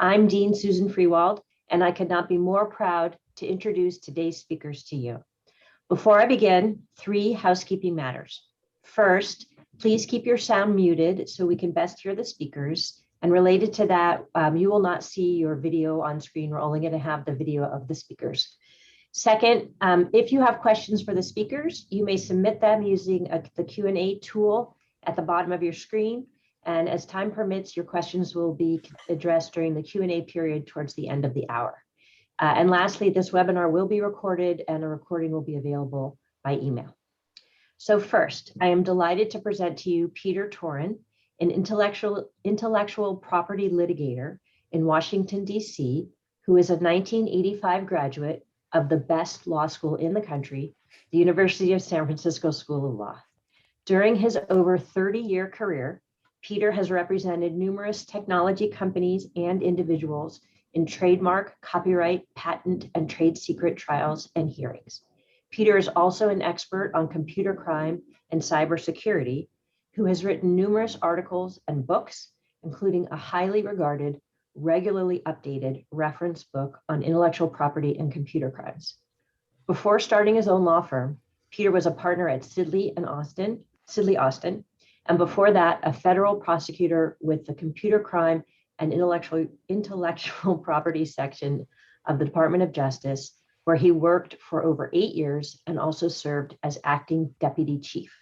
I'm Dean Susan Freewald, and I could not be more proud to introduce today's speakers to you. Before I begin, 3 housekeeping matters. First, please keep your sound muted so we can best hear the speakers. And related to that, you will not see your video on screen. We're only going to have the video of the speakers. Second, if you have questions for the speakers, you may submit them using the Q&A tool at the bottom of your screen. And as time permits, your questions will be addressed during the Q&A period towards the end of the hour. And lastly, this webinar will be recorded and a recording will be available by email. So first, I am delighted to present to you Peter Toren, an intellectual property litigator in Washington, D.C., who is a 1985 graduate of the best law school in the country, the University of San Francisco School of Law. During his over 30-year career, Peter has represented numerous technology companies and individuals in trademark, copyright, patent, and trade secret trials and hearings. Peter is also an expert on computer crime and cybersecurity, who has written numerous articles and books, including a highly regarded, regularly updated reference book on intellectual property and computer crimes. Before starting his own law firm, Peter was a partner at Sidley Austin, and before that, a federal prosecutor with the computer crime and intellectual property section of the Department of Justice, where he worked for over 8 years and also served as acting deputy chief.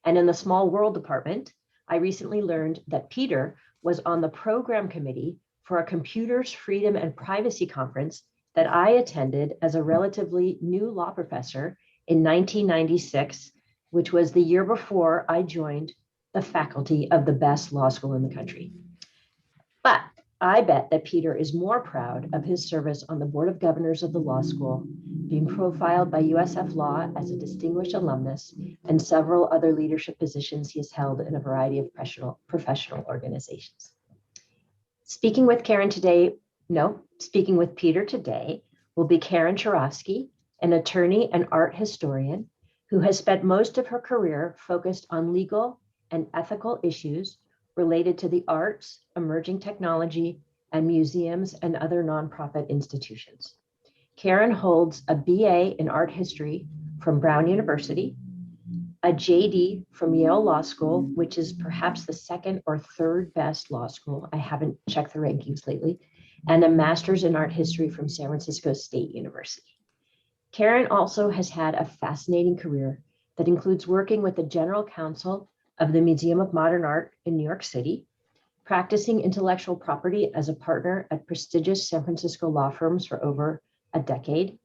And in the Small World Department, I recently learned that Peter was on the program committee for a Computers, Freedom, and Privacy conference that I attended as a relatively new law professor in 1996, which was the year before I joined the faculty of the best law school in the country. But I bet that Peter is more proud of his service on the Board of Governors of the law school, being profiled by USF Law as a distinguished alumnus, and several other leadership positions he has held in a variety of professional organizations. Speaking with Peter today will be Karren Shorofsky, an attorney and art historian who has spent most of her career focused on legal and ethical issues related to the arts, emerging technology, and museums and other nonprofit institutions. Karren holds a BA in art history from Brown University, a JD from Yale Law School, which is perhaps the second or third best law school. I haven't checked the rankings lately, and a master's in art history from San Francisco State University. Karren also has had a fascinating career that includes working with the general counsel of the Museum of Modern Art in New York City, practicing intellectual property as a partner at prestigious San Francisco law firms for over a decade.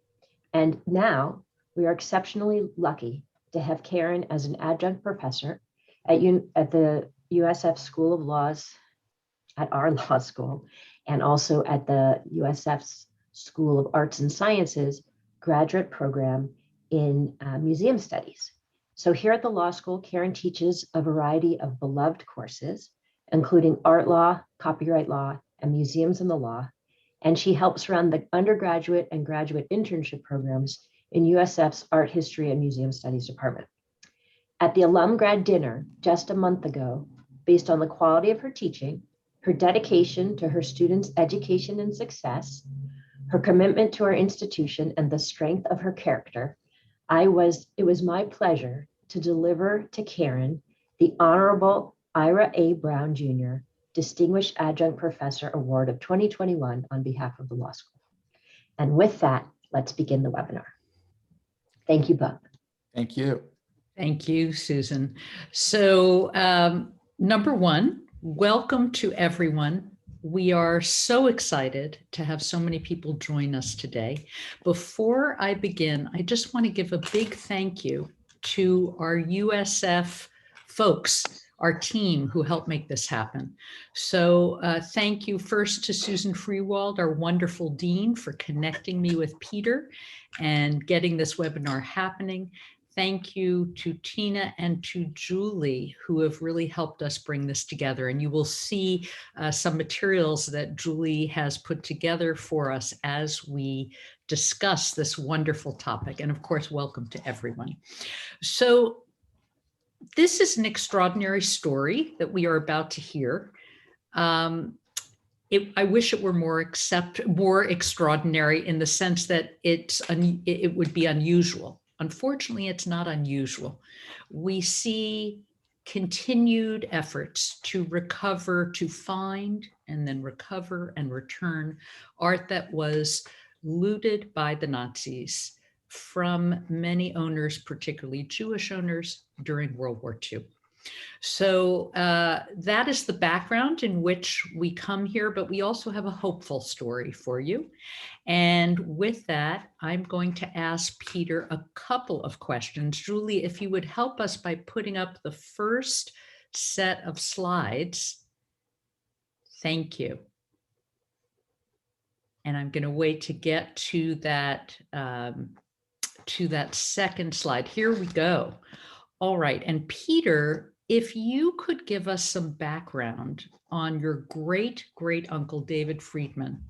And now we are exceptionally lucky to have Karren as an adjunct professor at the USF School of Laws, at our law school, and also at the USF's School of Arts and Sciences graduate program in museum studies. So here at the law school, Karren teaches a variety of beloved courses, including art law, copyright law, and museums in the law. And she helps run the undergraduate and graduate internship programs in USF's Art History and Museum Studies department. At the alum grad dinner just a month ago, based on the quality of her teaching, her dedication to her students' education and success, her commitment to our institution, and the strength of her character, it was my pleasure to deliver to Karren the Honorable Ira A. Brown Jr. Distinguished Adjunct Professor Award of 2021 on behalf of the law school. And with that, let's begin the webinar. Thank you both. Thank you. Thank you, Susan. So number one, welcome to everyone. We are so excited to have so many people join us today. Before I begin, I just want to give a big thank you to our USF folks, our team who helped make this happen. So thank you first to Susan Freewald, our wonderful dean, for connecting me with Peter and getting this webinar happening. Thank you to Tina and to Julie, who have really helped us bring this together. And you will see some materials that Julie has put together for us as we discuss this wonderful topic. And of course, welcome to everyone. So this is an extraordinary story that we are about to hear. I wish it were more extraordinary in the sense that it would be unusual. Unfortunately, it's not unusual. We see continued efforts to recover, to find, and then recover and return art that was looted by the Nazis from many owners, particularly Jewish owners, during World War II. So that is the background in which we come here, but we also have a hopeful story for you. And with that, I'm going to ask Peter a couple of questions. Julie, if you would help us by putting up the first set of slides. Thank you. And I'm going to wait to get to that second slide. Here we go. All right. And Peter, if you could give us some background on your great uncle, David Friedman,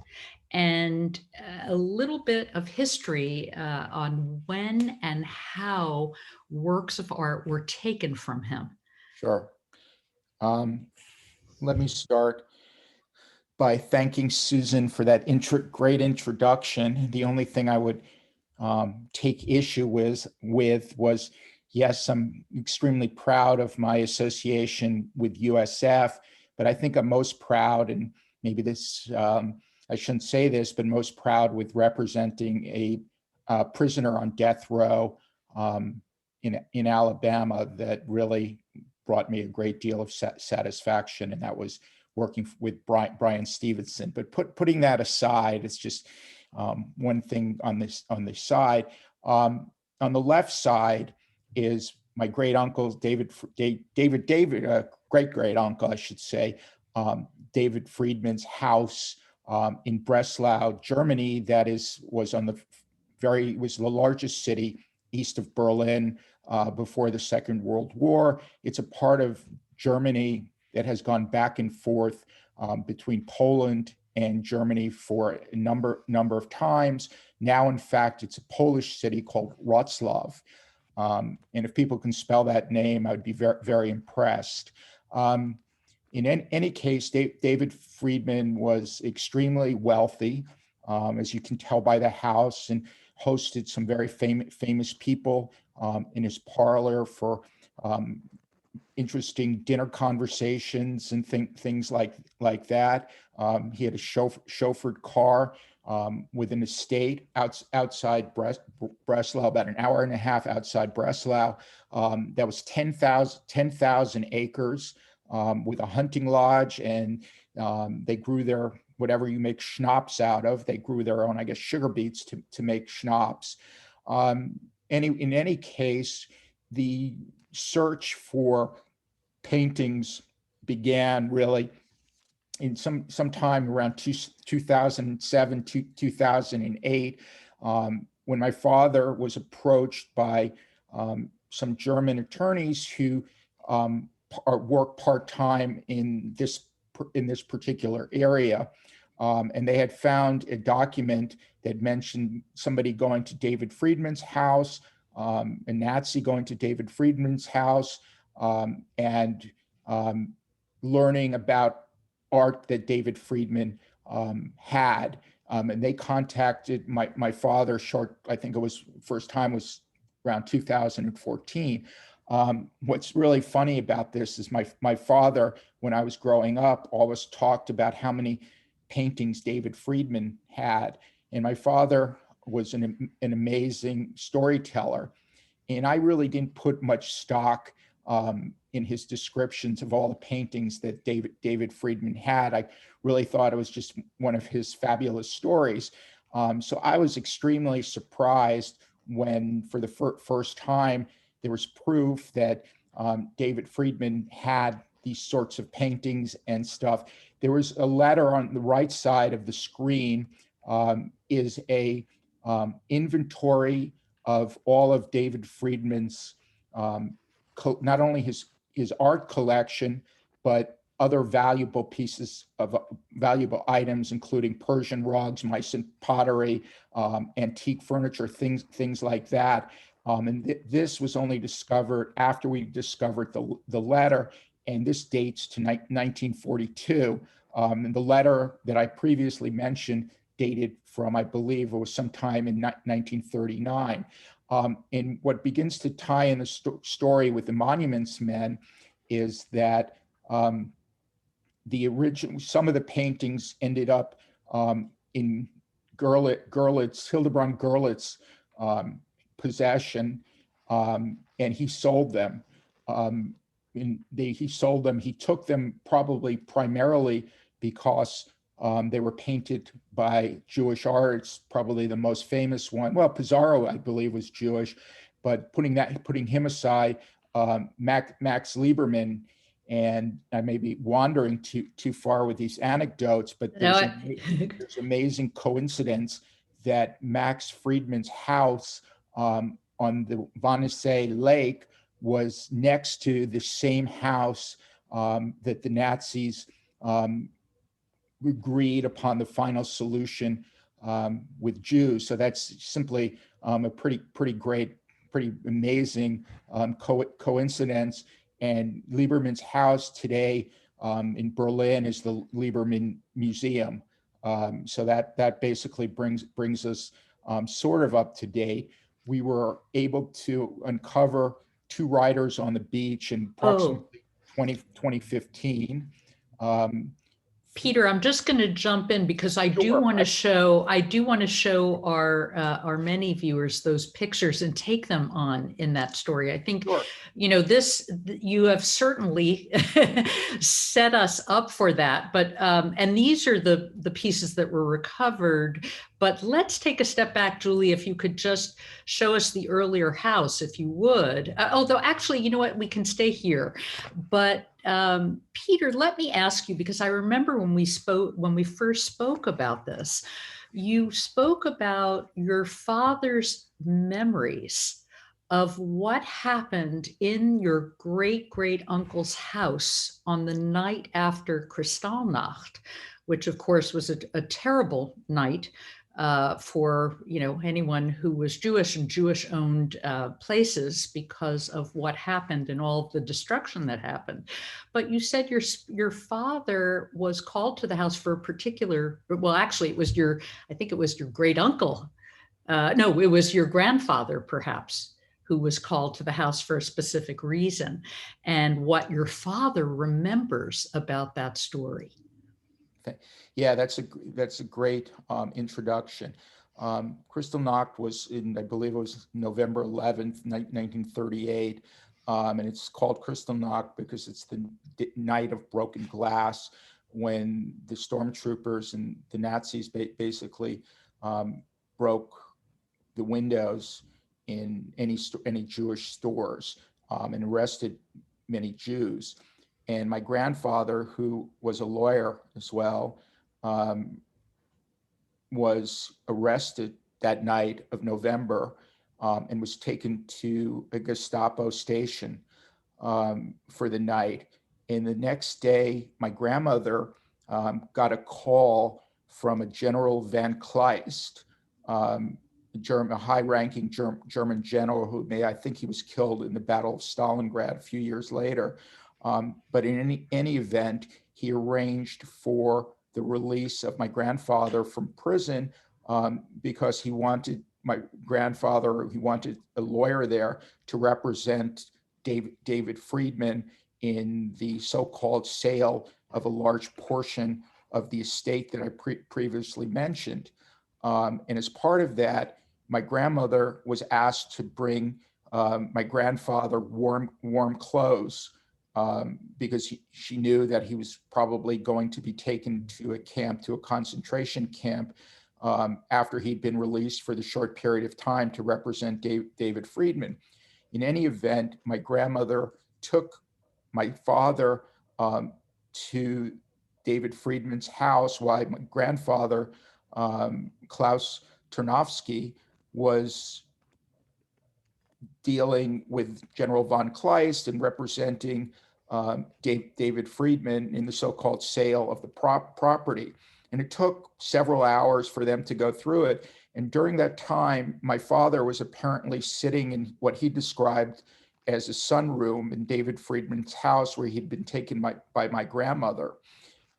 and a little bit of history on when and how works of art were taken from him. Sure. Let me start by thanking Susan for that great introduction. The only thing I would take issue with was, yes, I'm extremely proud of my association with USF, but I think I'm most proud, and maybe this, I shouldn't say this, but most proud with representing a prisoner on death row in Alabama that really brought me a great deal of satisfaction, and that was working with Brian Stevenson. But putting that aside, it's just one thing on this side. On the left side is my great uncle David, great uncle, I should say, David Friedman's house in Breslau, Germany. That was the largest city east of Berlin before the Second World War. It's a part of Germany that has gone back and forth between Poland and Germany for a number of times. Now, in fact, it's a Polish city called Wrocław. And if people can spell that name, I would be very, very impressed. In any case, David Friedman was extremely wealthy, as you can tell by the house, and hosted some very famous people in his parlor for interesting dinner conversations and things like that. He had a chauffeured car with an estate outside Breslau, about an hour and a half outside Breslau. That was 10,000 acres with a hunting lodge, and they grew their, whatever you make schnapps out of, they grew their own, I guess, sugar beets to make schnapps. In any case, the search for paintings began really in sometime around 2007, 2008, when my father was approached by some German attorneys who work part-time in this particular area. And they had found a document that mentioned somebody going to David Friedman's house, a Nazi going to David Friedman's house, and learning about art that David Friedman had. And they contacted my father I think it was first time was around 2014. What's really funny about this is my father, when I was growing up, always talked about how many paintings David Friedman had. And my father was an amazing storyteller. And I really didn't put much stock in his descriptions of all the paintings that David Friedman had. I really thought it was just one of his fabulous stories. So I was extremely surprised when, for the first time, there was proof that David Friedman had these sorts of paintings and stuff. There was a letter on the right side of the screen, is a inventory of all of David Friedman's, not only his art collection, but other valuable pieces of valuable items, including Persian rugs, Meissen pottery, antique furniture, things like that. And this was only discovered after we discovered the letter, and this dates to 1942. And the letter that I previously mentioned dated from, I believe it was sometime in 1939. And what begins to tie in the story with the Monuments Men is that some of the paintings ended up in Hildebrand Gurlitt's possession, and he sold them. He took them probably primarily because they were painted by Jewish artists, probably the most famous one. Well, Pizarro, I believe, was Jewish, but putting him aside, Max Liebermann, and I may be wandering too far with these anecdotes, but there's amazing coincidence that Max Friedman's house on the Wannsee Lake was next to the same house that the Nazis agreed upon the final solution with Jews. So that's simply a pretty great, pretty amazing coincidence. And Lieberman's house today in Berlin is the Lieberman Museum. So that basically brings us sort of up to date. We were able to uncover 2 riders on the beach in approximately 2015. Peter, I'm just going to jump in because I do want to show our many viewers those pictures and take them on in that story. I think, you have certainly set us up for that, but, and these are the pieces that were recovered, but let's take a step back, Julie, if you could just show us the earlier house, if you would, although actually, you know what, we can stay here, but Peter, let me ask you, because I remember when we first spoke about this, you spoke about your father's memories of what happened in your great uncle's house on the night after Kristallnacht, which of course was a terrible night for anyone who was Jewish and Jewish-owned places because of what happened and all of the destruction that happened. But you said your father was called to the house for a particular. Well, actually, I think it was your great uncle. No, it was your grandfather, perhaps, who was called to the house for a specific reason, and what your father remembers about that story. Yeah, that's a great introduction. Kristallnacht was I believe it was November 11th, 1938, and it's called Kristallnacht because it's the night of broken glass, when the stormtroopers and the Nazis basically broke the windows in any Jewish stores and arrested many Jews. And my grandfather, who was a lawyer as well, was arrested that night of November and was taken to a Gestapo station for the night. And the next day, my grandmother got a call from a General van Kleist, a high-ranking German general I think he was killed in the Battle of Stalingrad a few years later. But in any event, he arranged for the release of my grandfather from prison because he wanted a lawyer there to represent David Friedman in the so-called sale of a large portion of the estate that I previously mentioned. And as part of that, my grandmother was asked to bring my grandfather warm clothes because she knew that he was probably going to be taken to a concentration camp after he'd been released for the short period of time to represent David Friedman. In any event, my grandmother took my father to David Friedman's house while my grandfather, Klaus Tarnowski, was dealing with General von Kleist and representing David Friedman in the so-called sale of the property. And it took several hours for them to go through it. And during that time, my father was apparently sitting in what he described as a sunroom in David Friedman's house, where he'd been taken by my grandmother.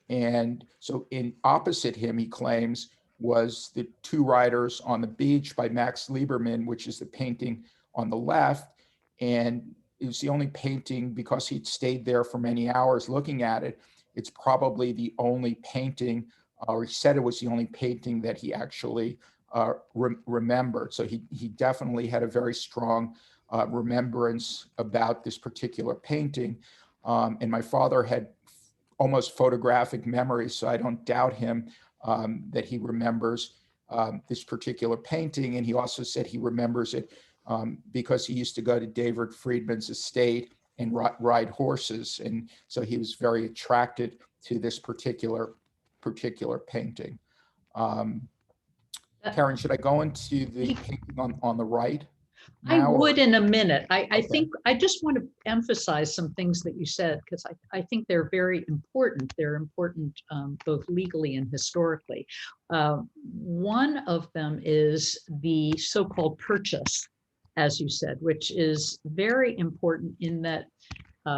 And so in opposite him, he claims, was the Two Riders on the Beach by Max Liebermann, which is the painting on the left. And it was the only painting, because he'd stayed there for many hours looking at it. It's probably the only painting, or he said it was the only painting that he actually remembered. So he definitely had a very strong remembrance about this particular painting. And my father had almost photographic memory, so I don't doubt him that he remembers this particular painting. And he also said he remembers it because he used to go to David Friedman's estate and ride horses. And so he was very attracted to this particular painting. Karren, should I go into the painting on the right I now? would in a minute. I Okay. think I just want to emphasize some things that you said, because I think they're very important. They're important both legally and historically. One of them is the so-called purchase, as you said, which is very important in that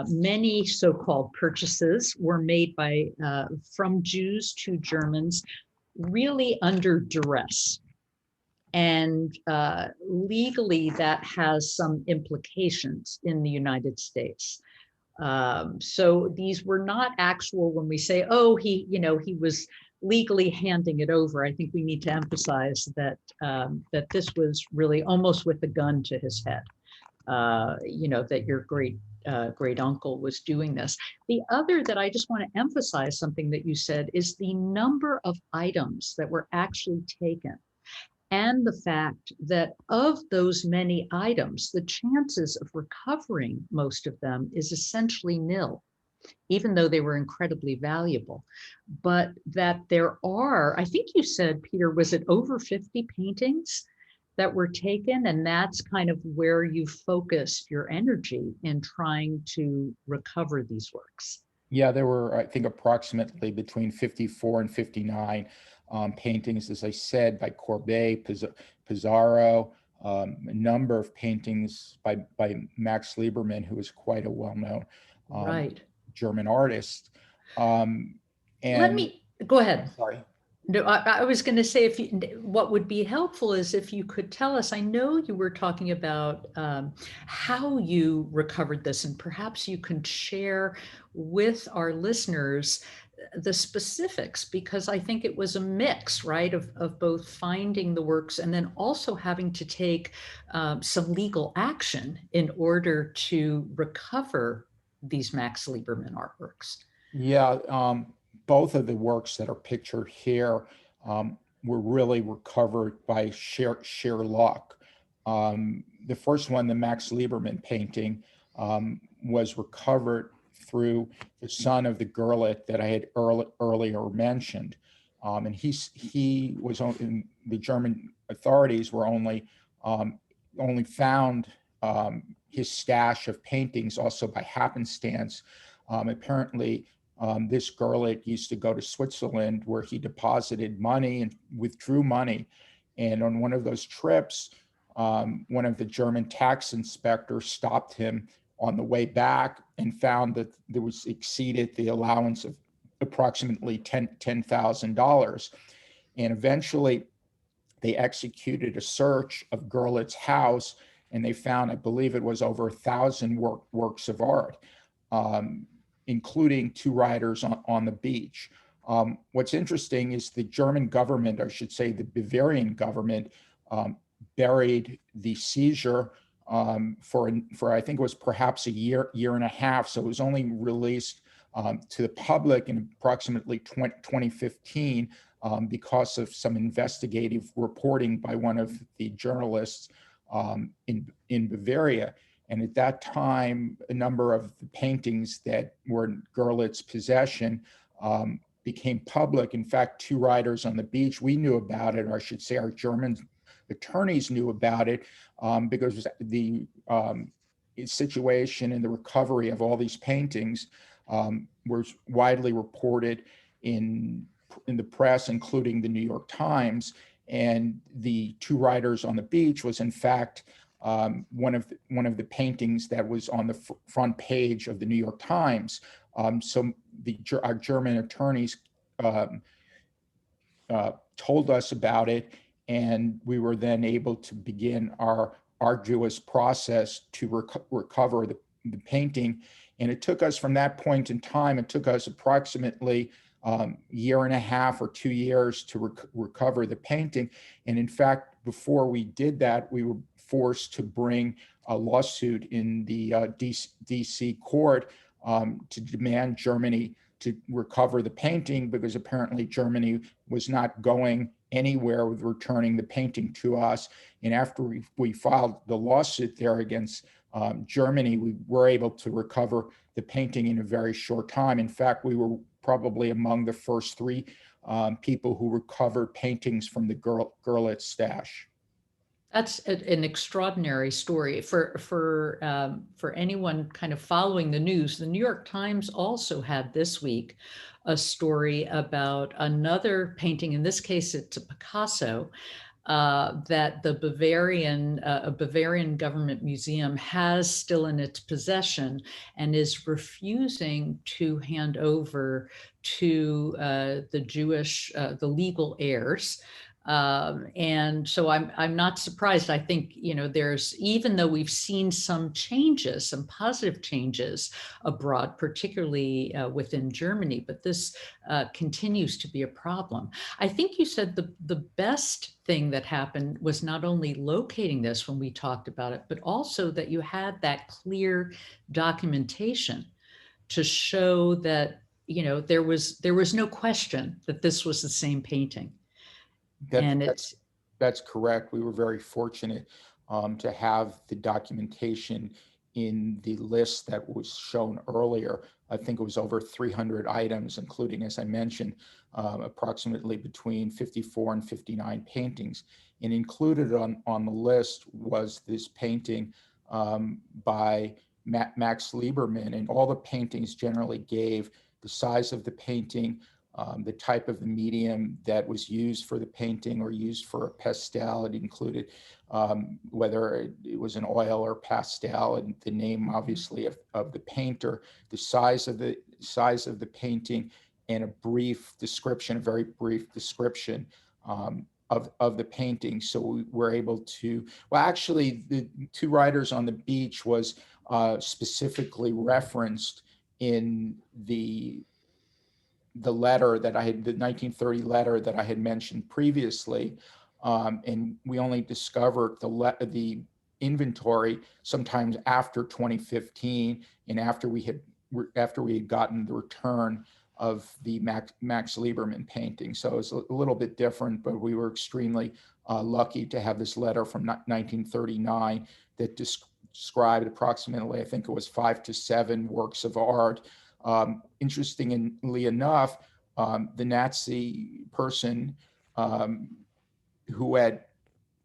many so-called purchases were made by from Jews to Germans, really under duress. And legally, that has some implications in the United States. So these were not actual, when we say, oh, he was legally handing it over. I think we need to emphasize that that this was really almost with a gun to his head. That your great uncle was doing this. The other that I just want to emphasize, something that you said, is the number of items that were actually taken. And the fact that of those many items, the chances of recovering most of them is essentially nil, even though they were incredibly valuable. But that there are, I think you said, Peter, was it over 50 paintings that were taken? And that's kind of where you focused your energy in trying to recover these works. Yeah, there were, I think, approximately between 54 and 59 paintings, as I said, by Courbet, Pizarro, a number of paintings by Max Liebermann, who was quite a well-known Right. German artist. And let me go ahead. Sorry. No, I was going to say, what would be helpful is if you could tell us, I know you were talking about how you recovered this, and perhaps you can share with our listeners the specifics, because I think it was a mix, right, of both finding the works and then also having to take some legal action in order to recover these Max Liebermann artworks. Yeah, both of the works that are pictured here were really recovered by sheer luck. The first one, the Max Liebermann painting, was recovered through the son of the Gurlitt that I had earlier mentioned. And he was the German authorities were only found his stash of paintings also by happenstance. Apparently, this Gurlitt used to go to Switzerland, where he deposited money and withdrew money. And on one of those trips, one of the German tax inspectors stopped him on the way back and found that there was exceeded the allowance of approximately $10,000. And eventually they executed a search of Gurlitt's house, and they found, I believe it was over 1,000 works of art, including Two Riders on the Beach. What's interesting is the German government, I should say the Bavarian government, buried the seizure for I think it was perhaps a year and a half. So it was only released to the public in approximately 2015 because of some investigative reporting by one of the journalists in Bavaria. And at that time, a number of the paintings that were in Gurlitt's possession became public. In fact, Two Riders on the Beach, we knew about it, or I should say our German attorneys knew about it, because the situation and the recovery of all these paintings was widely reported in the press, including the New York Times. And the Two Riders on the Beach was, in fact, one of the paintings that was on the front page of the New York Times. So our German attorneys told us about it, and we were then able to begin our arduous process to recover the painting. And it took us, from that point in time, it took us approximately year and a half or 2 years to recover the painting. And in fact, before we did that, we were forced to bring a lawsuit in the DC court to demand Germany to recover the painting, because apparently Germany was not going anywhere with returning the painting to us. And after we filed the lawsuit there against Germany, we were able to recover the painting in a very short time. In fact, we were probably among the first 3 people who recovered paintings from the Gurlitt stash. That's an extraordinary story for anyone kind of following the news. The New York Times also had this week a story about another painting. In this case, it's a Picasso that the Bavarian government museum has still in its possession and is refusing to hand over to the Jewish, the legal heirs. And so I'm not surprised. I think, there's, even though we've seen some changes, some positive changes abroad, particularly within Germany, but this continues to be a problem. I think you said the best thing that happened was not only locating this when we talked about it, but also that you had that clear documentation to show that, there was no question that this was the same painting. That's correct. We were very fortunate to have the documentation in the list that was shown earlier. I think it was over 300 items, including, as I mentioned, approximately between 54 and 59 paintings. And included on the list was this painting by Max Liebermann, and all the paintings generally gave the size of the painting, the type of the medium that was used for the painting or used for a pastel. It included whether it was an oil or pastel, and the name, obviously, of the painter, the size of the painting, and a brief description, a very brief description of the painting. So we were able to, well, actually, the 2 writers on the beach was specifically referenced in the letter that I had, the 1930 letter that I had mentioned previously, and we only discovered the inventory sometimes after 2015, and after we had gotten the return of the Max Liebermann painting. So it's a little bit different, but we were extremely lucky to have this letter from 1939 that described approximately, I think it was 5 to 7 works of art. Interestingly enough, the Nazi person who had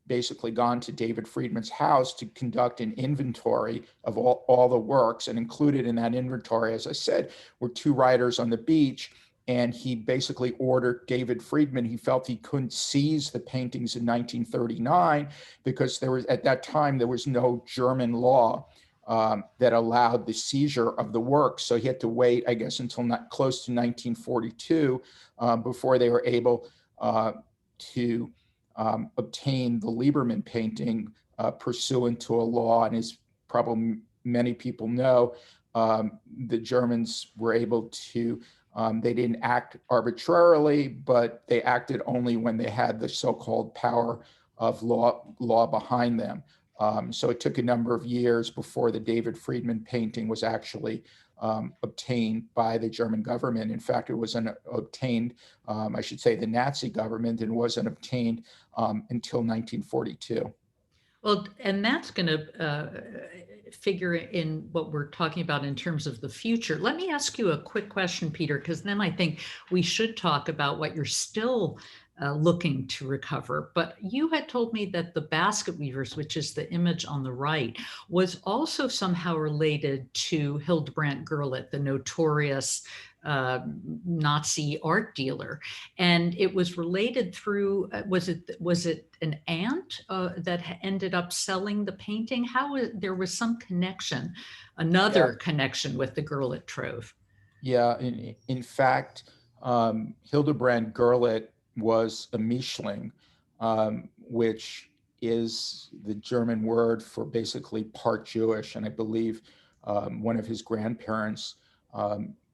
basically gone to David Friedman's house to conduct an inventory of all the works, and included in that inventory, as I said, were 2 writers on the beach. And he basically ordered David Friedman. He felt he couldn't seize the paintings in 1939 because at that time there was no German law that allowed the seizure of the work. So he had to wait, I guess, until close to 1942 before they were able to obtain the Liebermann painting pursuant to a law. And as probably many people know, the Germans were able to, they didn't act arbitrarily, but they acted only when they had the so-called power of law behind them. So it took a number of years before the David Friedman painting was actually obtained by the German government. In fact, it wasn't obtained, I should say the Nazi government, and wasn't obtained until 1942. Well, and that's going to figure in what we're talking about in terms of the future. Let me ask you a quick question, Peter, because then I think we should talk about what you're still looking to recover. But you had told me that the basket weavers, which is the image on the right, was also somehow related to Hildebrandt Gurlitt, the notorious Nazi art dealer, and it was related through. Was it an aunt that ended up selling the painting? There was some connection, another connection with the Gurlitt trove. Yeah, in fact, Hildebrand Gerlit was a Mischling, which is the German word for basically part Jewish. And I believe one of his grandparents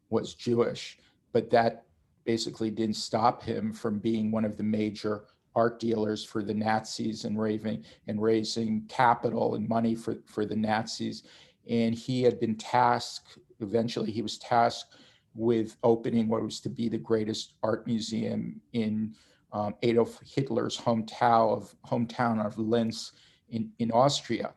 was Jewish, but that basically didn't stop him from being one of the major art dealers for the Nazis and raising capital and money for the Nazis. And he had been tasked, eventually he was tasked with opening what was to be the greatest art museum in Adolf Hitler's hometown of Linz in Austria.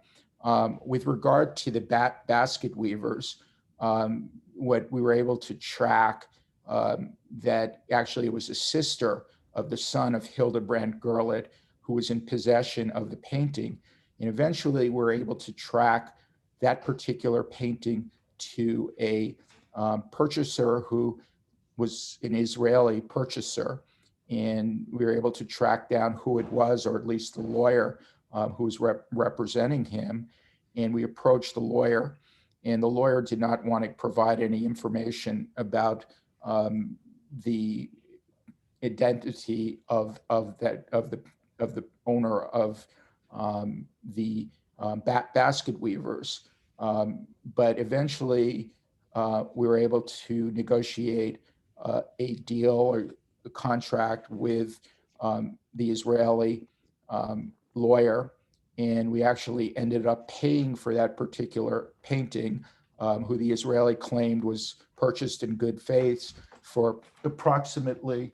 With regard to the basket weavers, what we were able to track, that actually it was a sister of the son of Hildebrand Gerlit who was in possession of the painting. And eventually we're able to track that particular painting to a purchaser who was an Israeli purchaser. And we were able to track down who it was, or at least the lawyer who was representing him. And we approached the lawyer, and the lawyer did not want to provide any information about the identity of the owner of the basket weavers. But eventually we were able to negotiate a deal or a contract with the Israeli lawyer, and we actually ended up paying for that particular painting, who the Israeli claimed was purchased in good faith for approximately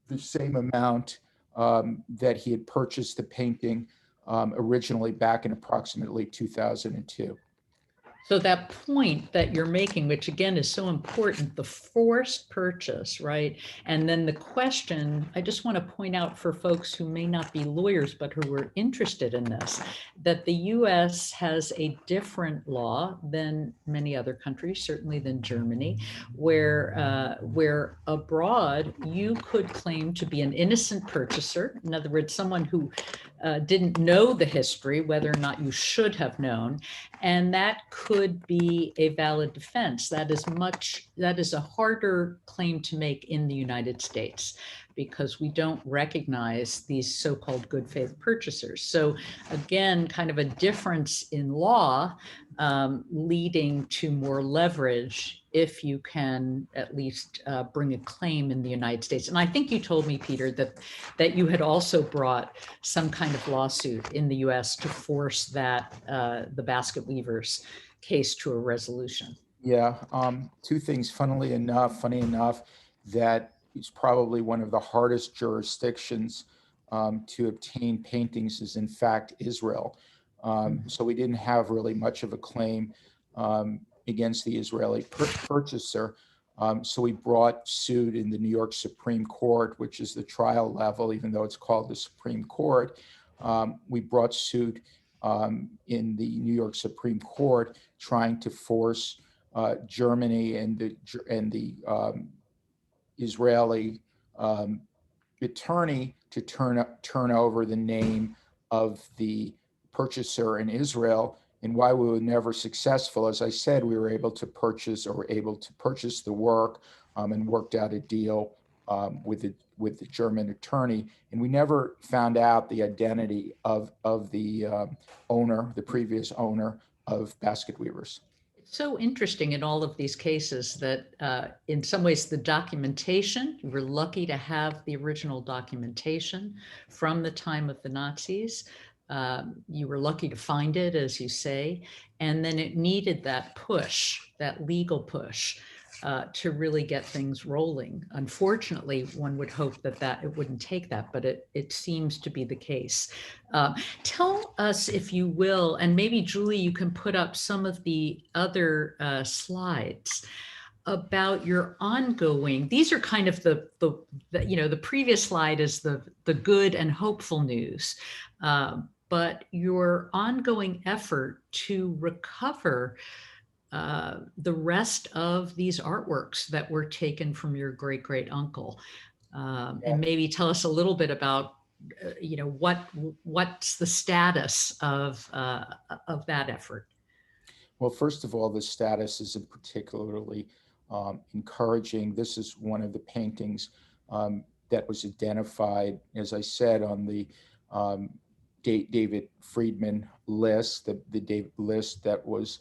the same amount that he had purchased the painting originally back in approximately 2002. So that point that you're making, which again is so important, the forced purchase, right? And then the question, I just want to point out for folks who may not be lawyers, but who are interested in this, that the US has a different law than many other countries, certainly than Germany, where abroad you could claim to be an innocent purchaser. In other words, someone who didn't know the history, whether or not you should have known, and that could be a valid defense. That is a harder claim to make in the United States, because we don't recognize these so-called good faith purchasers. So again, kind of a difference in law, leading to more leverage if you can at least bring a claim in the United States. And I think you told me, Peter, that you had also brought some kind of lawsuit in the US to force that the basket weavers case to a resolution. Yeah, two things. Funny enough, that it's probably one of the hardest jurisdictions to obtain paintings is in fact Israel. So we didn't have really much of a claim against the Israeli purchaser. So we brought suit in the New York Supreme Court, which is the trial level, even though it's called the Supreme Court. We brought suit in the New York Supreme Court, trying to force Germany and the Israeli attorney to turn over the name of the purchaser in Israel. And why we were never successful, as I said, we were able to purchase the work and worked out a deal with the German attorney, and we never found out the identity of the owner, the previous owner of basket weavers. It's so interesting in all of these cases that in some ways the documentation, you were lucky to have the original documentation from the time of the Nazis. You were lucky to find it, as you say, and then it needed that push, that legal push, to really get things rolling. Unfortunately, one would hope that it wouldn't take that, but it seems to be the case. Tell us, if you will, and maybe Julie, you can put up some of the other slides about your ongoing. These are kind of the previous slide is the good and hopeful news. But your ongoing effort to recover the rest of these artworks that were taken from your great uncle, and maybe tell us a little bit about, what's the status of that effort. Well, first of all, the status isn't particularly encouraging. This is one of the paintings that was identified, as I said, on the David Friedman list, the David list that was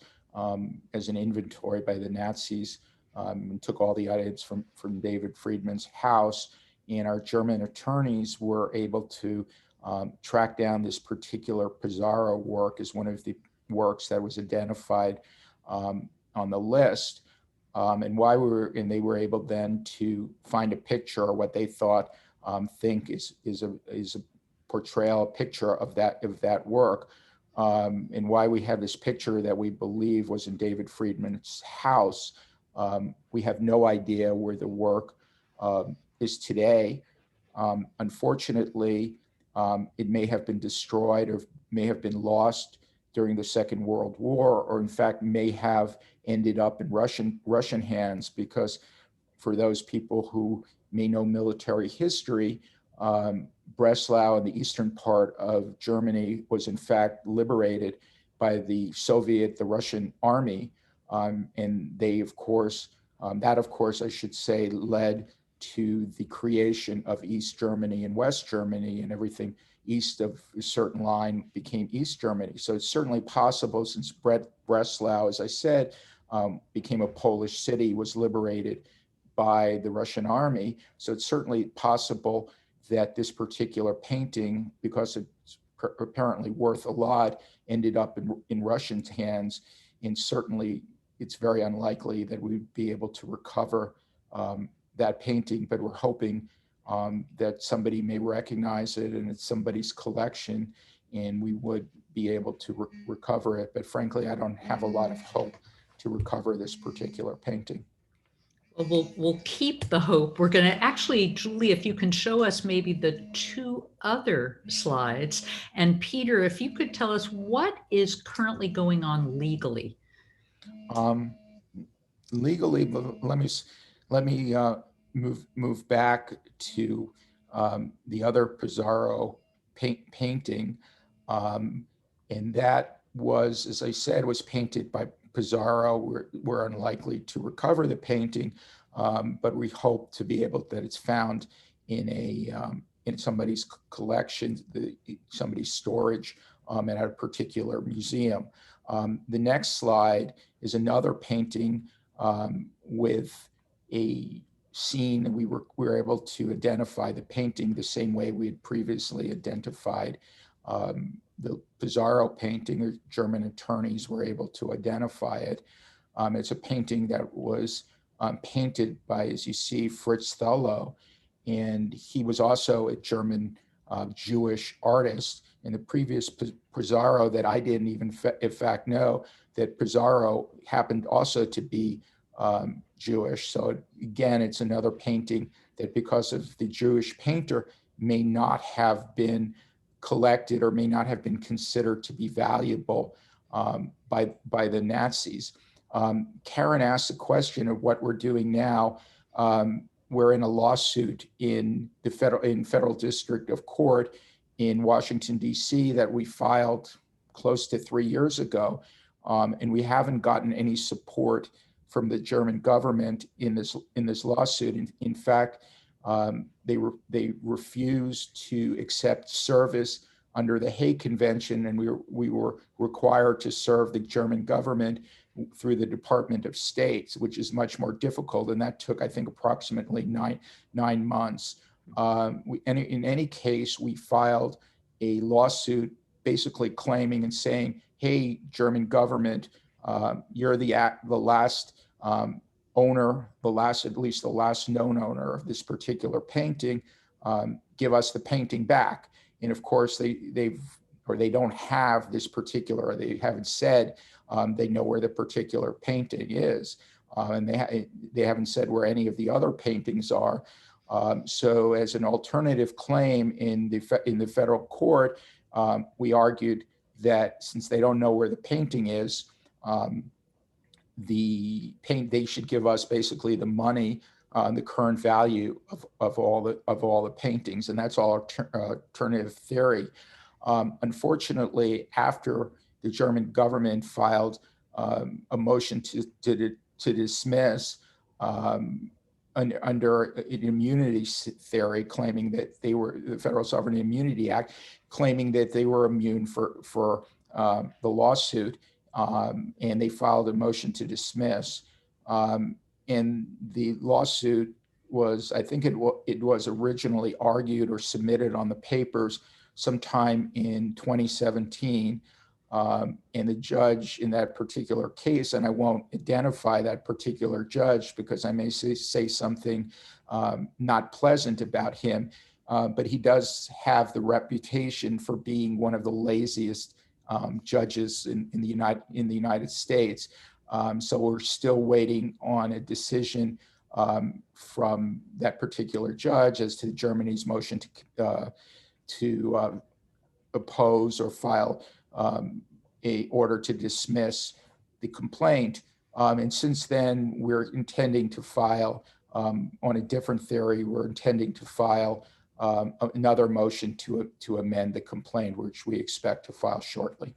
as an inventory by the Nazis, and took all the items from David Friedman's house. And our German attorneys were able to track down this particular Pizarro work as one of the works that was identified on the list. And they were able then to find a picture, or what they thought think is a portrayal, a picture of that work. And why we have this picture that we believe was in David Friedman's house. We have no idea where the work is today. Unfortunately, it may have been destroyed or may have been lost during the Second World War, or in fact may have ended up in Russian hands, because for those people who may know military history, Breslau in the eastern part of Germany was in fact liberated by the Russian army. And they, of course, I should say, led to the creation of East Germany and West Germany, and everything east of a certain line became East Germany. So it's certainly possible, since Breslau, as I said, became a Polish city, was liberated by the Russian army. So it's certainly possible that this particular painting, because it's apparently worth a lot, ended up in Russian hands. And certainly it's very unlikely that we'd be able to recover that painting, but we're hoping that somebody may recognize it and it's somebody's collection, and we would be able to recover it. But frankly, I don't have a lot of hope to recover this particular painting. Well, we'll keep the hope. We're going to actually, Julie, if you can show us maybe the two other slides. And Peter, if you could tell us what is currently going on legally. Legally, let me move back to the other Pizarro painting, and that was, as I said, was painted by Pizarro. We're unlikely to recover the painting, but we hope to be able that it's found in somebody's collection, somebody's storage at a particular museum. The next slide is another painting with a scene, and we were able to identify the painting the same way we had previously identified the Pizarro painting. The German attorneys were able to identify it. It's a painting that was painted by, as you see, Fritz Thurlow, and he was also a German Jewish artist. And the previous Pizarro that I didn't even in fact know that Pizarro happened also to be Jewish. So again, it's another painting that, because of the Jewish painter, may not have been collected or may not have been considered to be valuable by the Nazis. Karren asked the question of what we're doing now. We're in a lawsuit in the federal district of court in Washington, D.C. that we filed close to 3 years ago. And we haven't gotten any support from the German government in this lawsuit. In fact, they refused to accept service under the Hague Convention, and we were required to serve the German government through the Department of State, which is much more difficult, and that took, I think, approximately nine months. In any case, we filed a lawsuit basically claiming and saying, hey, German government, you're the last owner, at least the last known owner of this particular painting, give us the painting back. And of course, they don't have this particular, or they haven't said they know where the particular painting is. And they haven't said where any of the other paintings are. So as an alternative claim in the federal court, we argued that since they don't know where the painting is, they should give us basically the money, the current value of all the paintings, and that's all alternative theory. Unfortunately, after the German government filed a motion to dismiss, under an immunity theory, claiming that they were the Federal Sovereign Immunity Act, claiming that they were immune for the lawsuit, and they filed a motion to dismiss. And the lawsuit was, I think it was originally argued or submitted on the papers sometime in 2017. And the judge in that particular case, and I won't identify that particular judge because I may say something not pleasant about him, but he does have the reputation for being one of the laziest judges in the United States. So we're still waiting on a decision from that particular judge as to Germany's motion to oppose or file a order to dismiss the complaint. And since then, we're intending to file on a different theory. We're intending to file another motion to amend the complaint, which we expect to file shortly.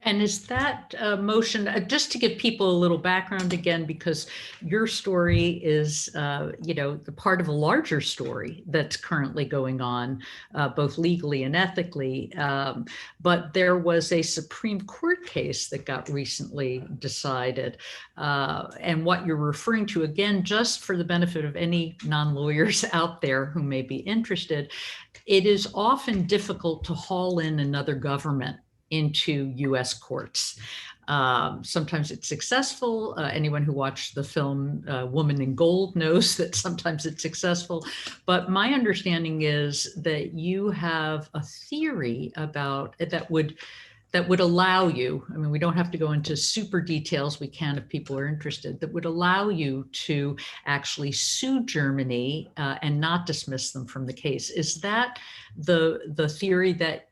And is that motion, just to give people a little background again, because your story is, the part of a larger story that's currently going on, both legally and ethically. But there was a Supreme Court case that got recently decided. And what you're referring to, again, just for the benefit of any non-lawyers out there who may be interested, it is often difficult to haul in another government into US courts. Sometimes it's successful. Anyone who watched the film Woman in Gold knows that sometimes it's successful. But my understanding is that you have a theory about that would allow you, I mean, we don't have to go into super details, we can if people are interested, that would allow you to actually sue Germany and not dismiss them from the case. Is that the theory that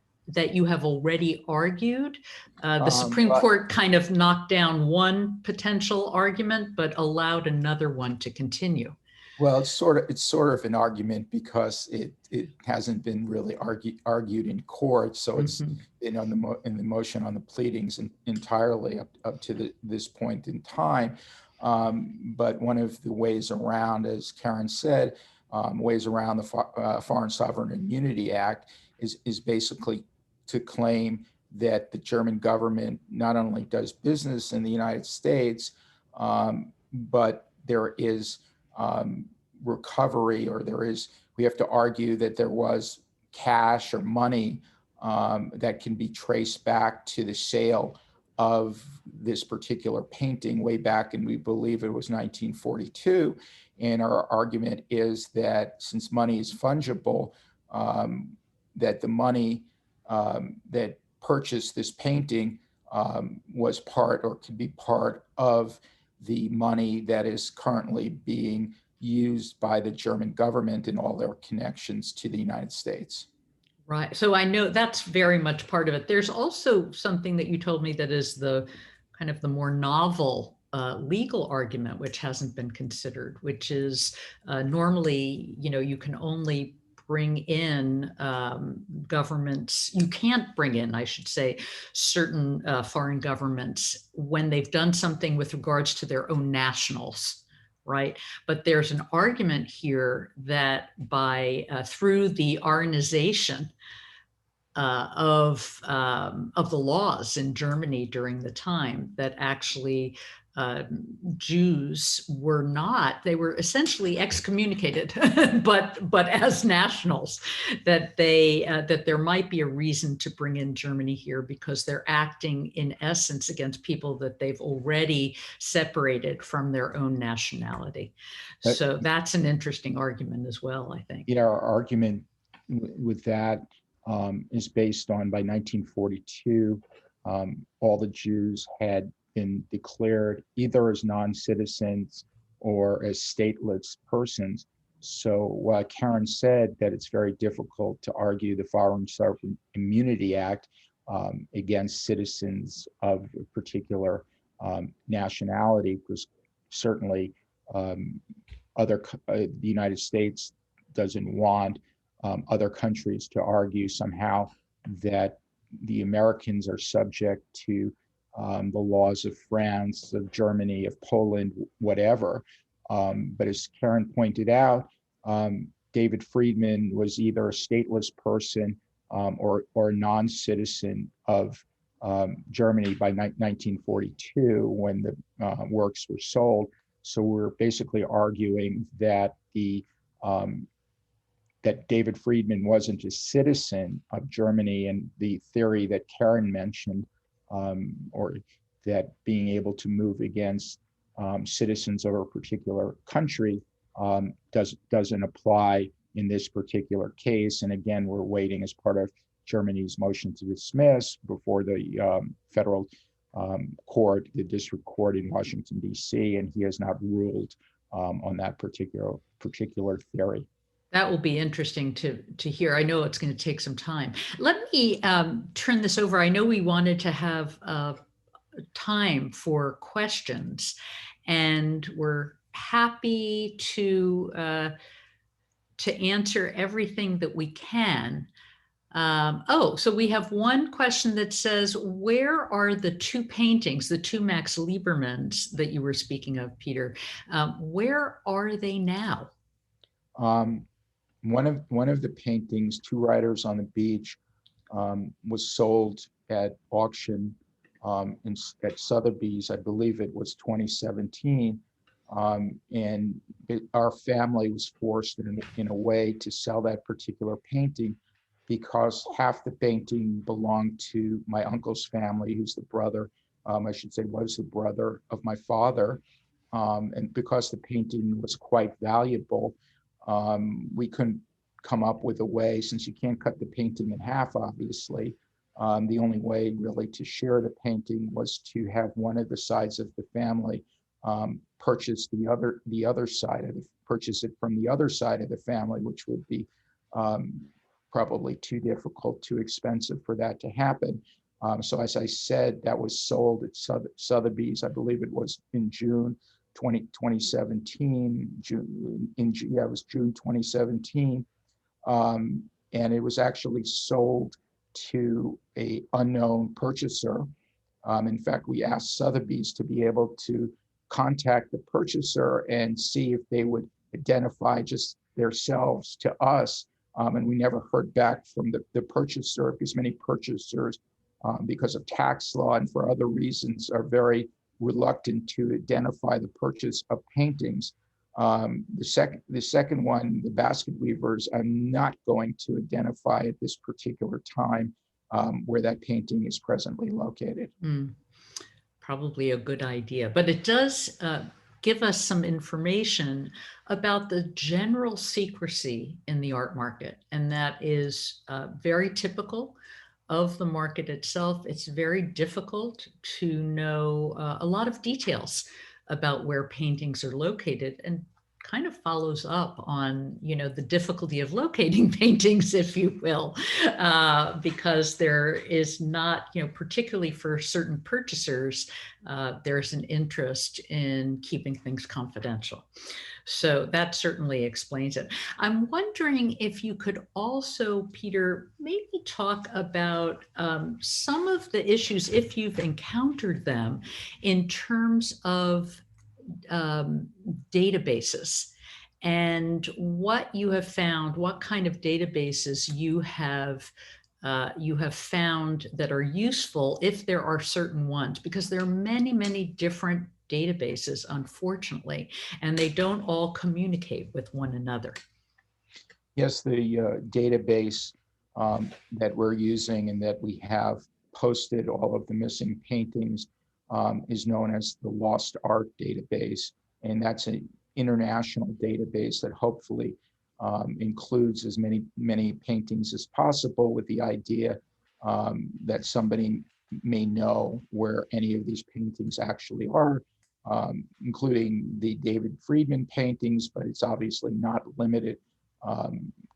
you have already argued? The Supreme Court kind of knocked down one potential argument, but allowed another one to continue. Well, it's sort of an argument because it hasn't been really argued in court, so it's been on in the motion on the pleadings entirely up to this point in time. But one of the ways around, as Karren said, ways around the Foreign Sovereign Immunity Act is basically to claim that the German government not only does business in the United States, but there is recovery, or we have to argue that there was cash or money that can be traced back to the sale of this particular painting way back, and we believe it was 1942. And our argument is that since money is fungible, that the money that purchased this painting was part, or could be part of, the money that is currently being used by the German government in all their connections to the United States. Right. So I know that's very much part of it. There's also something that you told me that is the kind of the more novel legal argument, which hasn't been considered, which is normally, you can only bring in governments, you can't bring in, I should say, certain foreign governments when they've done something with regards to their own nationals, right? But there's an argument here that by through the Aryanization of the laws in Germany during the time, that actually Jews they were essentially excommunicated, but as nationals, that there might be a reason to bring in Germany here because they're acting in essence against people that they've already separated from their own nationality. So that's an interesting argument as well, I think. Our argument with that is based on, by 1942, all the Jews had been declared either as non-citizens or as stateless persons. So Karren said that it's very difficult to argue the Foreign Sovereign Immunity Act against citizens of a particular nationality, because certainly the United States doesn't want other countries to argue somehow that the Americans are subject to the laws of France, of Germany, of Poland, whatever. But as Karren pointed out, David Friedman was either a stateless person or a non-citizen of Germany by 1942 when the works were sold. So we're basically arguing that that David Friedman wasn't a citizen of Germany, and the theory that Karren mentioned, or that being able to move against citizens of a particular country doesn't apply in this particular case. And again, we're waiting as part of Germany's motion to dismiss before the federal court, the district court in Washington, D.C., and he has not ruled on that particular theory. That will be interesting to hear. I know it's going to take some time. Let me turn this over. I know we wanted to have time for questions, and we're happy to answer everything that we can. So we have one question that says, where are the two paintings, the two Max Liebermans that you were speaking of, Peter? Where are they now? One of the paintings, Two Riders on the Beach, was sold at auction at Sotheby's. I believe it was 2017. And our family was forced in a way to sell that particular painting because half the painting belonged to my uncle's family, who's the brother, I should say was the brother of my father. And because the painting was quite valuable, we couldn't come up with a way, since you can't cut the painting in half, obviously. The only way really to share the painting was to have one of the sides of the family purchase it from the other side of the family, which would be probably too difficult, too expensive for that to happen. So as I said, that was sold at Sotheby's. I believe it was in June 2017. It was June 2017. And it was actually sold to an unknown purchaser. In fact, we asked Sotheby's to be able to contact the purchaser and see if they would identify just themselves to us. And we never heard back from the purchaser, because many purchasers, because of tax law and for other reasons, are very reluctant to identify the purchase of paintings. The second one, the basket weavers, I'm not going to identify at this particular time where that painting is presently located. Probably a good idea, but it does give us some information about the general secrecy in the art market, and that is very typical of the market itself. It's very difficult to know a lot of details about where paintings are located, and kind of follows up on, the difficulty of locating paintings, if you will, because there is not, particularly for certain purchasers, there's an interest in keeping things confidential. So that certainly explains it. I'm wondering if you could also, Peter, maybe talk about some of the issues, if you've encountered them, in terms of databases, and what you have found, what kind of databases you have found that are useful, if there are certain ones, because there are many, many different databases, unfortunately, and they don't all communicate with one another. Yes, the database that we're using and that we have posted all of the missing paintings is known as the Lost Art Database, and that's an international database that hopefully includes as many paintings as possible, with the idea that somebody may know where any of these paintings actually are, including the David Friedman paintings, but it's obviously not limited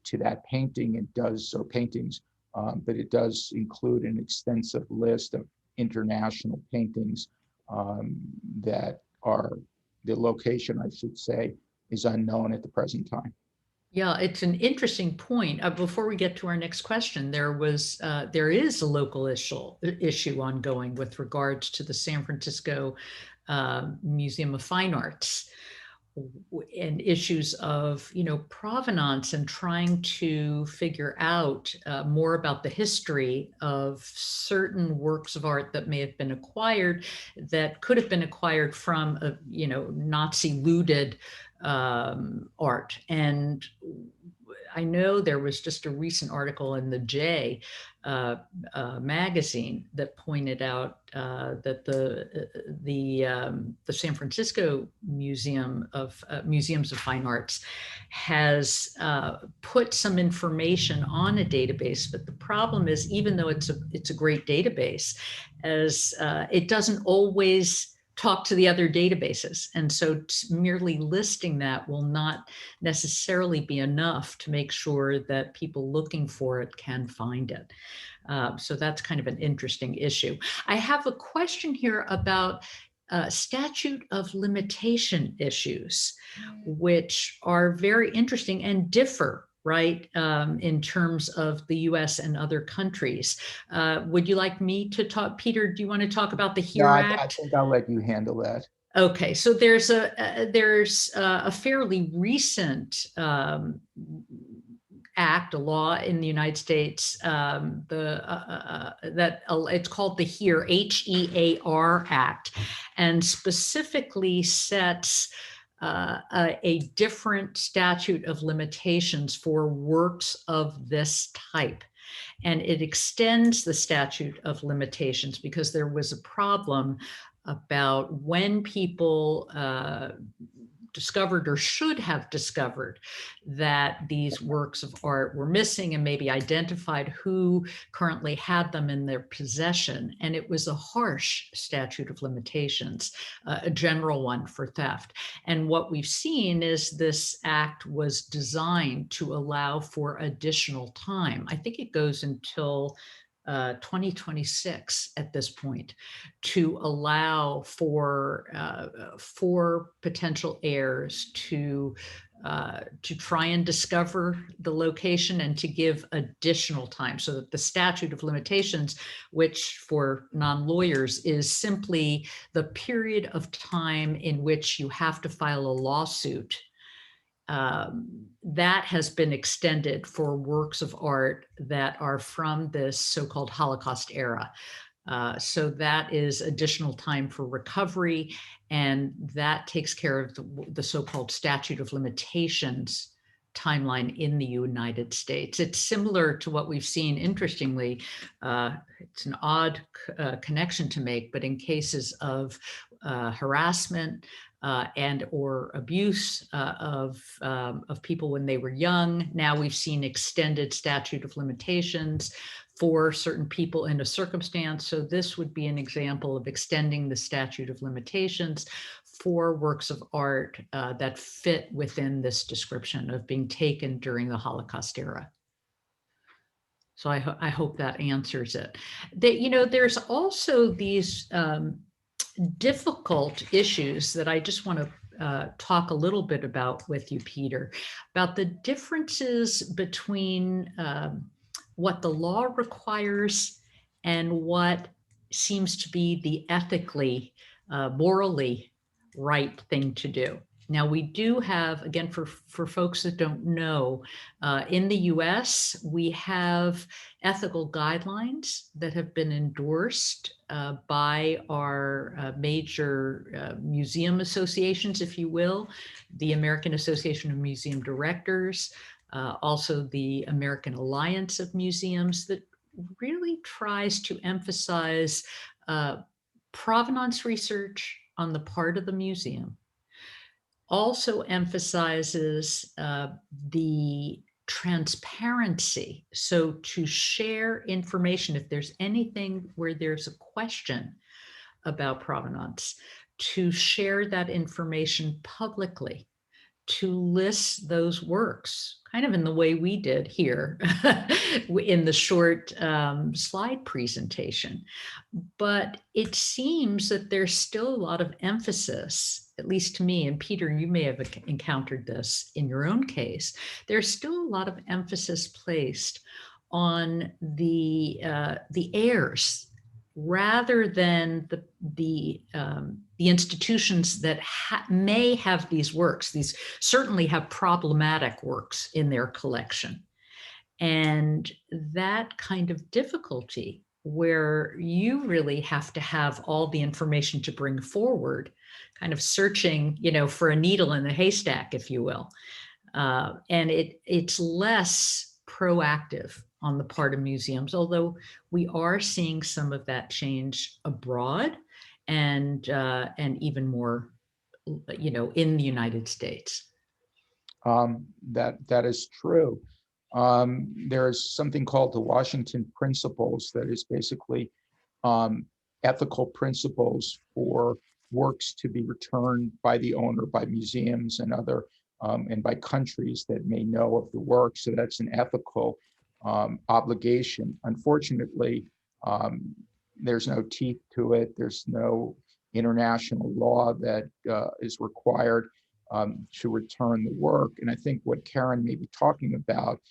to that painting. But it does include an extensive list of international paintings that are, the location, I should say, is unknown at the present time. Yeah, it's an interesting point. Before we get to our next question, there is a local issue ongoing with regards to the San Francisco Museum of Fine Arts. and issues of, provenance and trying to figure out more about the history of certain works of art that may have been acquired, that could have been acquired from a, Nazi looted art. And I know there was just a recent article in the J magazine that pointed out that the San Francisco Museum of Museums of Fine Arts has put some information on a database. But the problem is, even though it's a great database, as it doesn't always talk to the other databases. And so merely listing that will not necessarily be enough to make sure that people looking for it can find it. So that's kind of an interesting issue. I have a question here about statute of limitation issues, which are very interesting and differ, right, in terms of the US and other countries. Would you like me to talk? Peter, do you want to talk about the HERE Act? I think I'll let you handle that. Okay, so there's a fairly recent act, a law in the United States, it's called the HERE, HEAR Act, and specifically sets a different statute of limitations for works of this type. And it extends the statute of limitations because there was a problem about when people discovered or should have discovered that these works of art were missing and maybe identified who currently had them in their possession. And it was a harsh statute of limitations, a general one for theft. And what we've seen is this act was designed to allow for additional time. I think it goes until 2026 at this point, to allow for potential heirs to try and discover the location and to give additional time, so that the statute of limitations, which for non-lawyers is simply the period of time in which you have to file a lawsuit, that has been extended for works of art that are from this so-called Holocaust era. So that is additional time for recovery, and that takes care of the so-called statute of limitations timeline in the United States. It's similar to what we've seen, interestingly, it's an odd connection to make, but in cases of harassment, and or abuse of people when they were young. Now we've seen extended statute of limitations for certain people in a circumstance. So this would be an example of extending the statute of limitations for works of art that fit within this description of being taken during the Holocaust era. So I hope that answers it. There's also these difficult issues that I just want to talk a little bit about with you, Peter, about the differences between what the law requires and what seems to be the ethically, morally right thing to do. Now, we do have, again, for folks that don't know, in the US, we have ethical guidelines that have been endorsed by our major museum associations, if you will, the American Association of Museum Directors, also the American Alliance of Museums, that really tries to emphasize provenance research on the part of the museum. Also emphasizes the transparency. So to share information, if there's anything where there's a question about provenance, to share that information publicly, to list those works, kind of in the way we did here in the short slide presentation. But it seems that there's still a lot of emphasis, at least to me, and Peter, you may have encountered this in your own case, there's still a lot of emphasis placed on the heirs rather than the institutions that may have these works. These certainly have problematic works in their collection. And that kind of difficulty where you really have to have all the information to bring forward, kind of searching, for a needle in the haystack, if you will. And it's less proactive on the part of museums, although we are seeing some of that change abroad and even more, in the United States. That is true. There's something called the Washington Principles that is basically ethical principles for works to be returned by the owner, by museums and other, and by countries that may know of the work. So that's an ethical obligation. Unfortunately, there's no teeth to it. There's no international law that is required to return the work. And I think what Karren may be talking about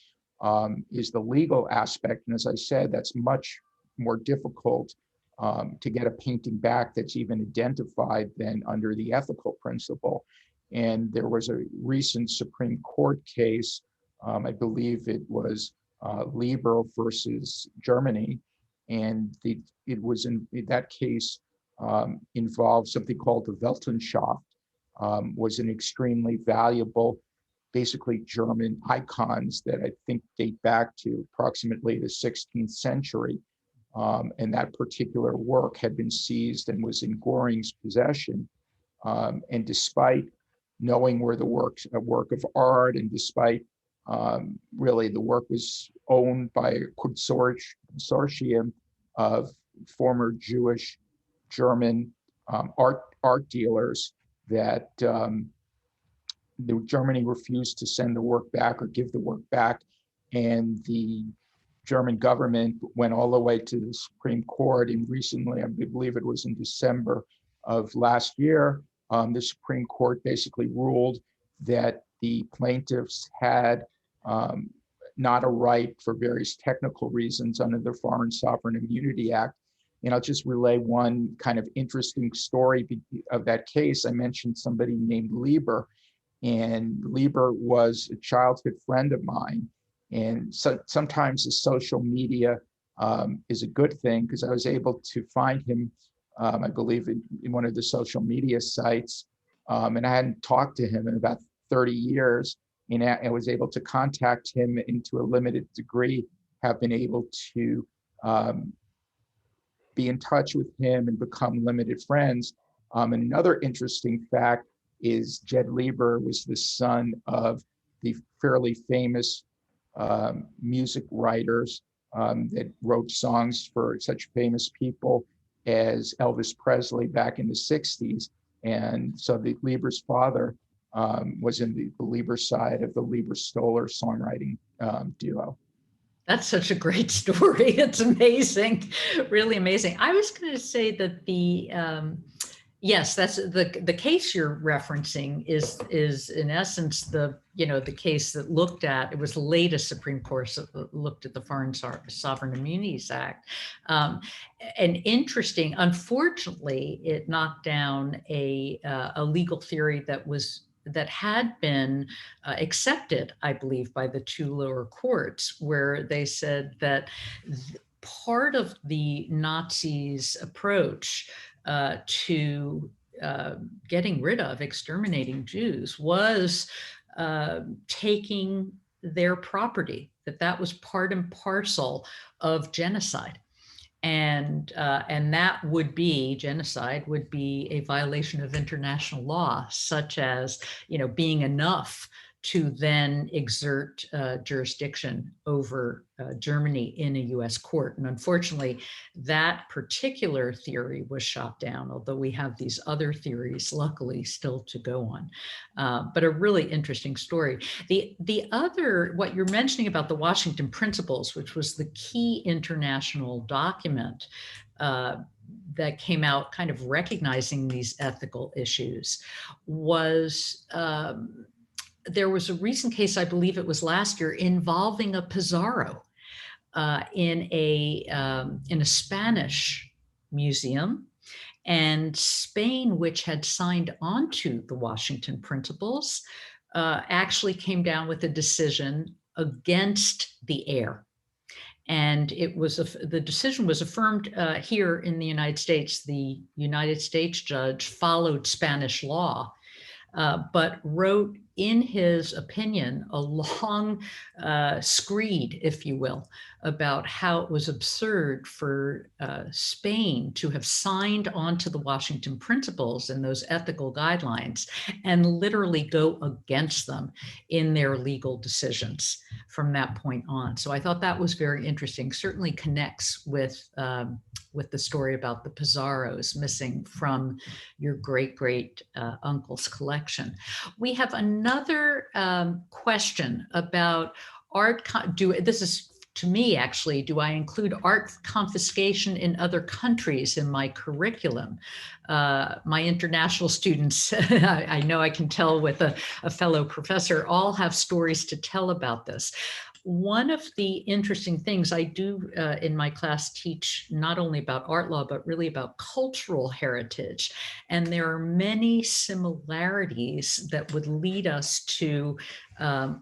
is the legal aspect. And as I said, that's much more difficult to get a painting back that's even identified than under the ethical principle. And there was a recent Supreme Court case, I believe it was Lieber versus Germany. And it was in that case involved something called the Weltenschaft, was an extremely valuable, basically German icons that I think date back to approximately the 16th century. And that particular work had been seized and was in Göring's possession. And despite knowing where a work of art, and despite really the work was owned by a consortium of former Jewish German art dealers, that Germany refused to send the work back or give the work back. And the German government went all the way to the Supreme Court. And recently, I believe it was in December of last year, the Supreme Court basically ruled that the plaintiffs had not a right, for various technical reasons, under the Foreign Sovereign Immunity Act. And I'll just relay one kind of interesting story of that case. I mentioned somebody named Lieber, and Lieber was a childhood friend of mine. And so sometimes the social media is a good thing, because I was able to find him, I believe, in one of the social media sites. And I hadn't talked to him in about 30 years. And I was able to contact him, and to a limited degree have been able to be in touch with him and become limited friends. And another interesting fact is Jed Lieber was the son of the fairly famous music writers that wrote songs for such famous people as Elvis Presley back in the 60s. And so the Lieber's father was in the Lieber side of the Lieber-Stoller songwriting duo. That's such a great story. It's amazing, really amazing. I was going to say that yes, that's the case you're referencing is in essence the case that looked at, it was the latest Supreme Court that looked at the Foreign Sovereign Immunities Act. And interesting, unfortunately, it knocked down a legal theory that had been accepted, I believe, by the two lower courts, where they said that part of the Nazis' approach to getting rid of, exterminating Jews was taking their property, that was part and parcel of genocide. And that would be, genocide would be a violation of international law, such as, being enough to then exert jurisdiction over Germany in a US court. And unfortunately, that particular theory was shot down, although we have these other theories, luckily, still to go on. But a really interesting story. The other, what you're mentioning about the Washington Principles, which was the key international document that came out kind of recognizing these ethical issues, was there was a recent case, I believe it was last year, involving a Pizarro in a Spanish Museum, and Spain, which had signed on to the Washington Principles, actually came down with a decision against the heir. And it was the decision was affirmed here in the United States. The United States judge followed Spanish law, but wrote in his opinion a long screed, if you will, about how it was absurd for Spain to have signed on to the Washington Principles and those ethical guidelines and literally go against them in their legal decisions from that point on. So I thought that was very interesting, certainly connects with the story about the Pizarros missing from your great uncle's collection. We have another question about art. This is to me, actually, do I include art confiscation in other countries in my curriculum? My international students, I know I can tell with a fellow professor, all have stories to tell about this. One of the interesting things I do in my class teach not only about art law, but really about cultural heritage. And there are many similarities that would lead us to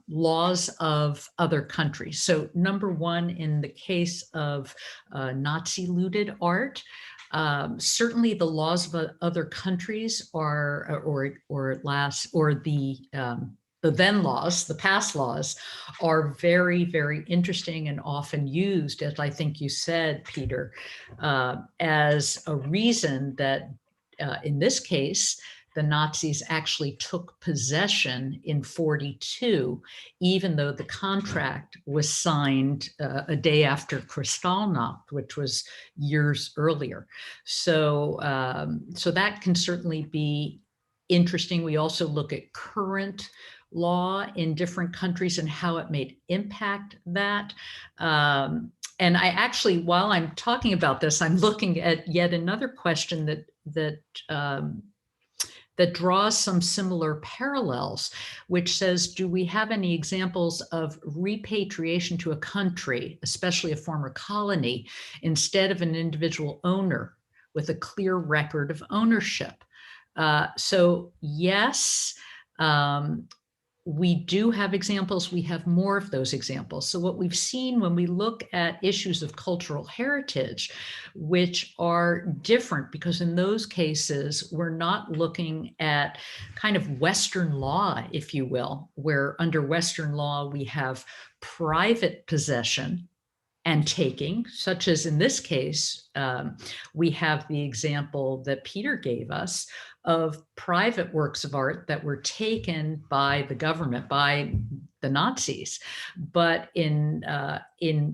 laws of other countries. So number one, in the case of Nazi looted art, certainly the laws of other countries are, the then laws, the past laws, are very, very interesting and often used, as I think you said, Peter, as a reason that in this case, the Nazis actually took possession in 1942, even though the contract was signed a day after Kristallnacht, which was years earlier. So, so that can certainly be interesting. We also look at current law in different countries and how it may impact that. And I actually, while I'm talking about this, I'm looking at yet another question that draws some similar parallels, which says, do we have any examples of repatriation to a country, especially a former colony, instead of an individual owner with a clear record of ownership? So yes, we do have examples. We have more of those examples. So what we've seen when we look at issues of cultural heritage, which are different, because in those cases, we're not looking at kind of Western law, if you will, where under Western law, we have private possession and taking, such as in this case, we have the example that Peter gave us of private works of art that were taken by the government, by the Nazis. But in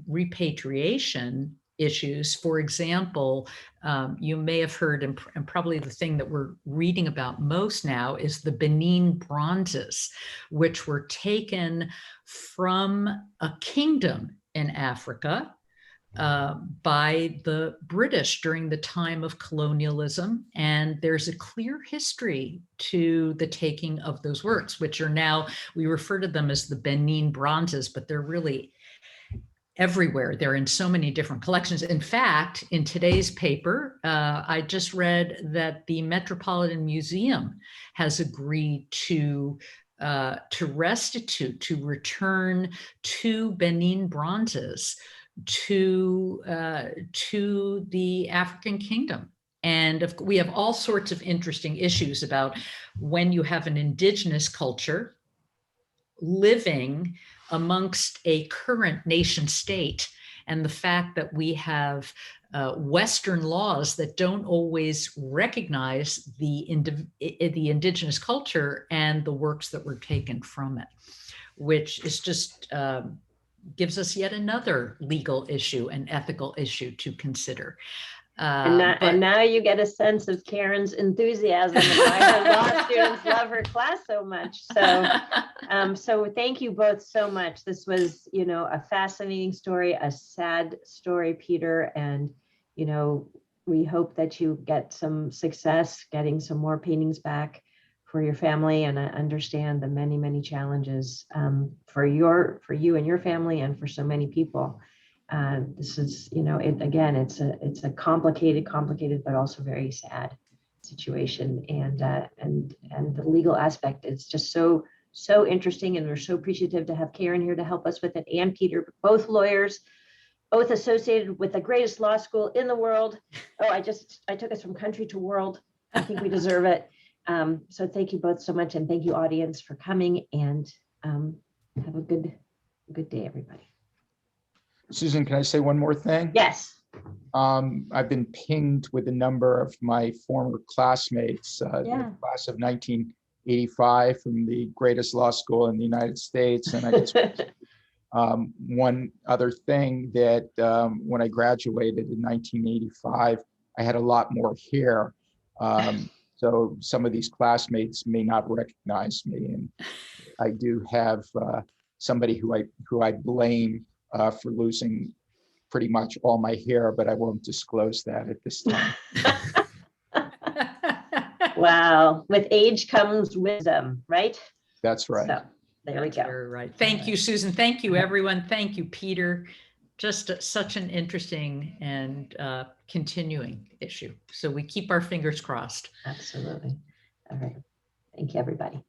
repatriation issues, for example, you may have heard, and probably the thing that we're reading about most now is the Benin Brontes, which were taken from a kingdom in Africa by the British during the time of colonialism. And there's a clear history to the taking of those works, which are now, we refer to them as the Benin Brontes, but they're really everywhere. They're in so many different collections. In fact, in today's paper, I just read that the Metropolitan Museum has agreed to restitute, to return 2 Benin Brontes to the African kingdom. And we have all sorts of interesting issues about when you have an indigenous culture living amongst a current nation state, and the fact that we have Western laws that don't always recognize the indigenous culture and the works that were taken from it, which is just gives us yet another legal issue and ethical issue to consider. And now you get a sense of Karren's enthusiasm and why her law students love her class so much. So, so thank you both so much. This was, a fascinating story, a sad story, Peter, and, we hope that you get some success getting some more paintings back for your family. And I understand the many challenges for you and your family and for so many people. This is, again, it's a complicated, but also very sad situation. And the legal aspect is just so interesting. And we're so appreciative to have Karren here to help us with it, and Peter, both lawyers, both associated with the greatest law school in the world. Oh, I took us from country to world. I think we deserve it. So thank you both so much. And thank you, audience, for coming, and have a good day, everybody. Susan, can I say one more thing? Yes. I've been pinged with a number of my former classmates, Yeah. the class of 1985 from the greatest law school in the United States. And I just one other thing that when I graduated in 1985, I had a lot more hair. So some of these classmates may not recognize me, and I do have somebody who I blame for losing pretty much all my hair, but I won't disclose that at this time. Wow. With age comes wisdom, right? That's right. So there we go. You're right. Thank you, Susan. Thank you, everyone. Thank you, Peter. Just such an interesting and continuing issue. So we keep our fingers crossed. Absolutely. All right. Thank you, everybody.